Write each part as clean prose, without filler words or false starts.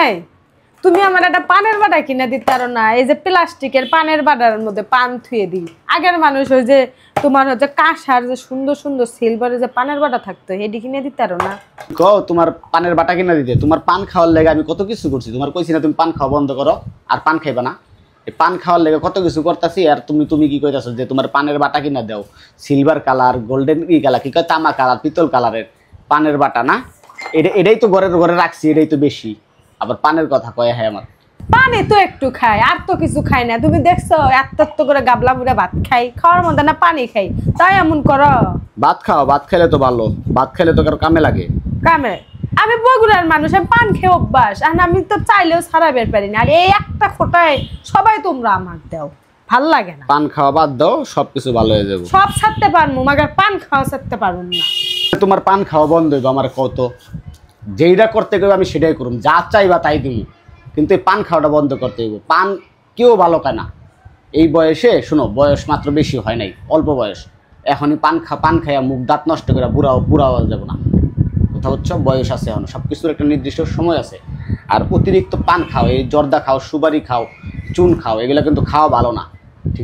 এই তুমি আমার একটা পানের বাটা কিনে দিতে পারো না? এই যে প্লাস্টিকের পানের বাটার মধ্যে পান থুয়ে দিই। আগের মানুষ ওই যে তোমার হচ্ছে কাঁসার যে সুন্দর সুন্দর সিলভারের যে পানের বাটা থাকতো এটি কিনে দিতে পারো না? কও তোমার পানের বাটা কিনে দিতে। তোমার পান খাওয়ার লেগে আমি কত কিছু করছি। তোমার কইছি না তুমি পান খাওয়া বন্ধ করো আর পান খাইবা না। এই পান খাওয়ার লেগে কত কিছু করতেছি আর তুমি কি কইতাছো যে তোমার পানের বাটা কিনা দাও? সিলভার কালার, গোল্ডেন কালার, কি কয় তামা কালার, পিতল কালারের পানের বাটা না? এটাই তো ঘরে রাখছি, এটাই তো বেশি। আবার পানের কথা কয় হ্যাঁ আমার পানি তো একটু খাই, আর তো কিছু খাই না। তুমি দেখছো এত করে গাবলা বুড়া ভাত খাই, খাওয়ার মধ্যে না পানি খাই, তাই এমন করো? ভাত খাও, ভাত খেলে তো ভালো, ভাত খেলে তো কারো কামে লাগে। কামে? আমি বগুড়ার মানুষ, আমি পান খেয়ে অভ্যাস, আর আমি তো চাইলেও ছাড়া বের পারি না। আর এই একটা খোটায় সবাই তোমরা আমার দাও, ভাল লাগে না। পান খাওয়া বাদ দাও, সবকিছু ভালো হয়ে যাবে। সব ছাড়তে পারবো, মাগার পান খাওয়া ছাড়তে পারবো না। তোমার পান খাওয়া বন্ধ হইব আমার কত, যেইটা করতে গেলে আমি সেটাই করুম, যা চাইবা তাই দিই। কিন্তু এই পান খাওয়াটা বন্ধ করতে হইব। পান কেউ ভালো খায় না এই বয়সে। শোনো, বয়স মাত্র বেশি হয় নাই, অল্প বয়স। এখনই পান খাইয়া মুখ দাঁত নষ্ট করে বুড়া হওয়া যাবে না। কথা হচ্ছে বয়স আছে, এখন সব কিছুর একটা নির্দিষ্ট সময় আছে। আর অতিরিক্ত পান খাও, এই জর্দা খাও, সুপারি খাও, চুন খাও, এগুলো কিন্তু খাওয়া ভালো না।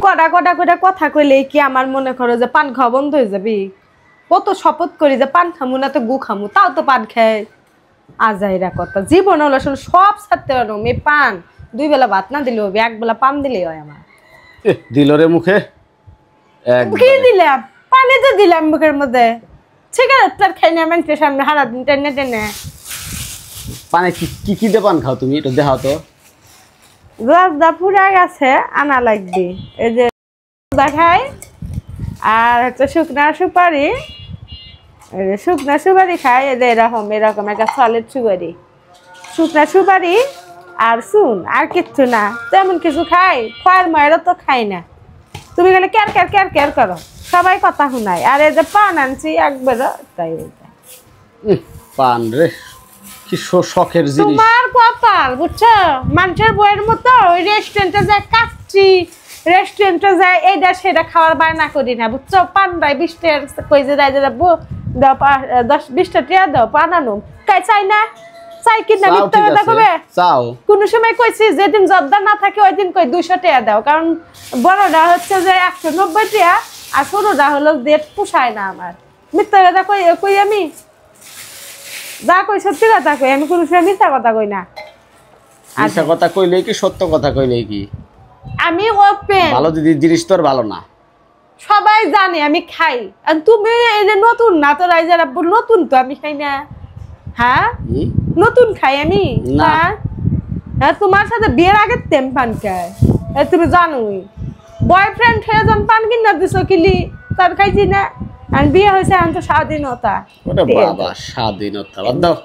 কটা করে কথা কইলে কি আমার মনে করো যে পান খাওয়া বন্ধ হয়ে যাবি? কত শপথ করি যে পান খামু না তো গু খামু, তাও তো পান খায়। আজাইরা কথা, জীবন হলো সব ছাড়তে পারো। এই পান 2 বেলা ভাত না দিলেও হবে, 1 বেলা পান দিলেই হয় আমার। দিল রে মুখে কি দিলাম? পানি তো দিলাম মুখের মধ্যে। সিগারেট তার খাই না মানুষের সামনে হারা দিন টেনে। পানে কি দিয়ে পান খাও তুমি? একটু দেখাও তো। জর্দা পুরা গেছে, আনা লাগবে। এই যে খাই, আর হচ্ছে শুকনা সুপারি। শুকনা সুপারি খাই, এই যে এরকম একটা সলিড সুপারি, শুকনা সুপারি আর শুন, আর কিচ্ছু না। তেমন কিছু খাই, খয়ের ময়েরও তো খাই না। তুমি গেলে কেয়ার করো, সবাই কথা শুনায়। আর এই যে পান আনছি একবার, তাই পান রে কি শখের জিনিস। তোমার কপাল বুঝছো, মানুষের বইয়ের মতো ওই রেস্টুরেন্টে যায় কাচ্ছি, রেস্টুরেন্টে যায় এইটা সেটা খাওয়ার বায়না করি না বুঝছো। পান্ডায় 20 টাকা কই যে রাইজে যাবো, দাও 10-20 টাকা দাও পান আনো, চাই না? চাই কিনা মিথ্যা কথা কবে? চাও কোন সময় কইছি যেদিন জর্দা না থাকে ওই দিন কই 200 টাকা দাও, কারণ বড়টা হচ্ছে যে 190 টাকা আর ছোটটা হলো ডেট পোষায় না আমার। মিথ্যা কথা কই আমি? যা কই সত্যি কথা কই, আমি কোনো সময় মিথ্যা কথা কই না। মিথ্যা কথা কইলে কি, সত্য কথা কইলে কি? আমি ওপেন। ভালো জিনিস তো আর ভালো না, সবাই জানে আমি খাই। আর তুমি এই যে নতুন না, তো রাইজার আব্বু নতুন, তো আমি খাই না। হ্যাঁ নতুন খাই আমি না। হ্যাঁ তোমার সাথে বিয়ের আগে তেম পান খাই, তুমি জানোই। বয়ফ্রেন্ড হয়ে যখন পান কিনা দিছো কিলি, তার খাইছি না। আর বিয়ে হয়েছে এখন তো স্বাধীনতা। বাবা স্বাধীনতা বাদ দাও।